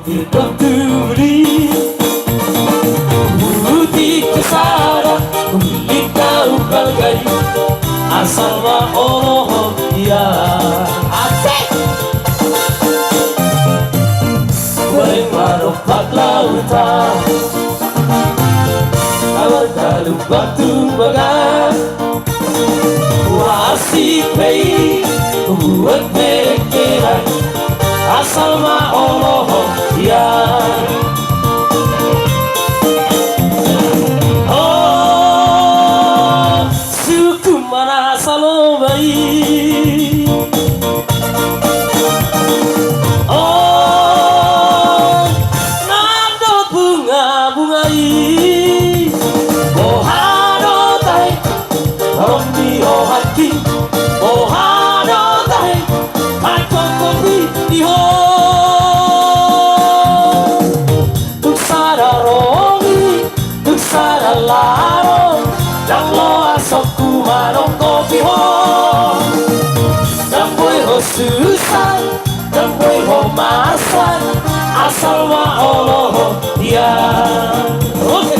hidup duri Putih kesana Kumilik kau bagai Asal wa Allah ya Asik Goreng waropak lautan Tawar dalu batu bagan Asik baik Kubuat bekeran Asal ma Allah ya Oh suku mana salo baik Oh nando bunga-bungai Ohano tai Rombi ohaki Ohano tai Hai kokobi iho Tuksara rogi Tuksara laro Dang lo asokku manong kopi ho Dang boy ho susah Dang boy ho masak Asal wa Allah ya Oke